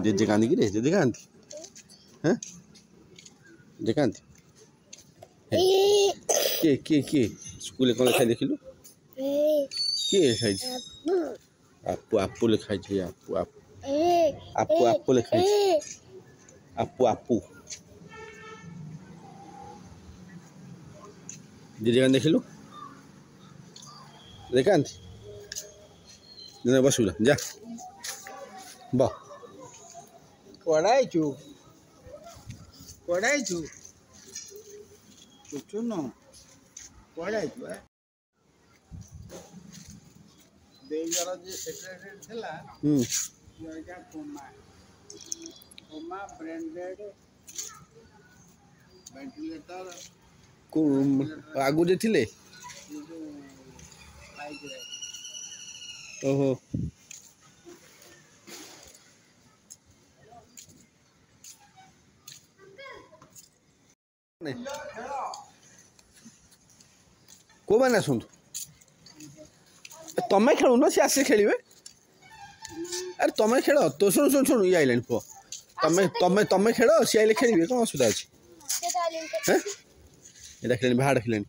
JJ कांदी कि रे जेजे कांदी हैं जे कांदी किए स्कूल कौन लिखा देखिलु किए लिखाई आपू आपू लिखाई आपू आपू आपू आपू लिखाई आपू आपू जेजे कांदी देखिलु देखांती दिन बसुला जा बा पढ़ाई कुछ न पढ़ाई देवर जे सेक्रेटरी थिला जरका कोमा ब्रांडेड वेंटिलेटर को आगु जे थिले ओहो को मैंने सुन तमें खेलु न सी आसे खेलिबे अरे तमें खेल तो सुन सुन सुन ये आइलाइन पो तमें खेल सी आइले खेलिबे कौन असुविधा अछि हैं एटा खेलनि भाड़ खेलनि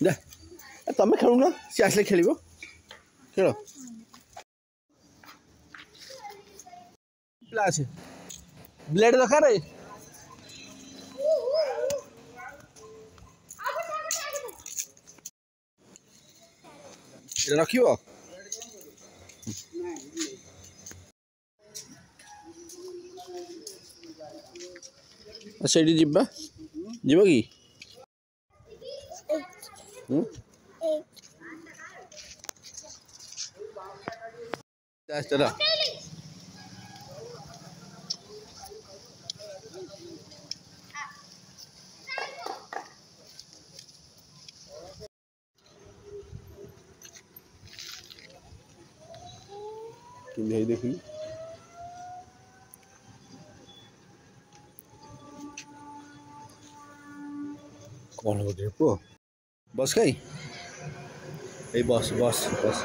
जा तमें खेलु न सी आसे खेलिबो खेल प्लास ब्लेड दरकार है रखियो सेठी जीवा जीव कि चला देखी कौन हो गए पो बस कहीं बस बस बस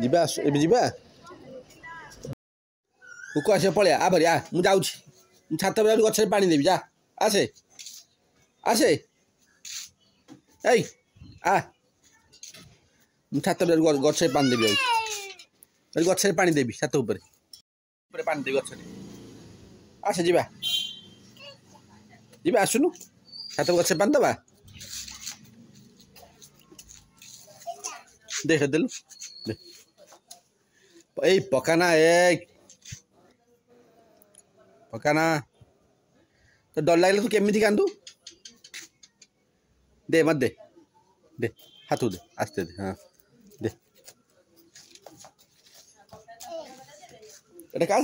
जीवा एबे जीवा कुक आसे पलिया आ भरी आ मु जाउछि मु छात पर गछ पानी देबी जा आसे आसे ए आ मु छात पर गछ पानी देबी आ गछ पानी देबी छात ऊपर पानी देबी गछ आसे जीवा जीवा आसुनु छात गछ पानी दबा देख देलु दे ए पकाना पकाना तो डर लगे तू केमी कांदू दे मत दे दे हाथ दे आस्ते दे हाँ दे एटा का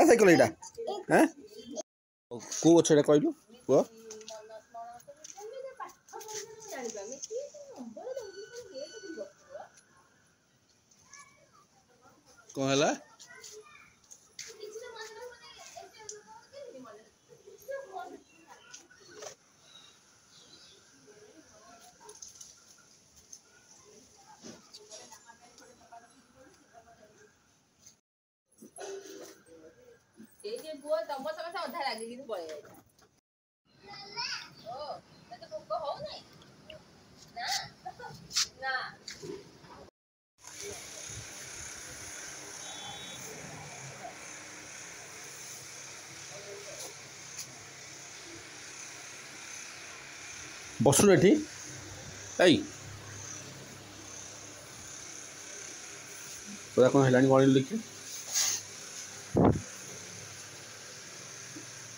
साइकिल एटा हैं को गछटा कहलु पुआ कौन है बसु एठी कौन है गणी लिखे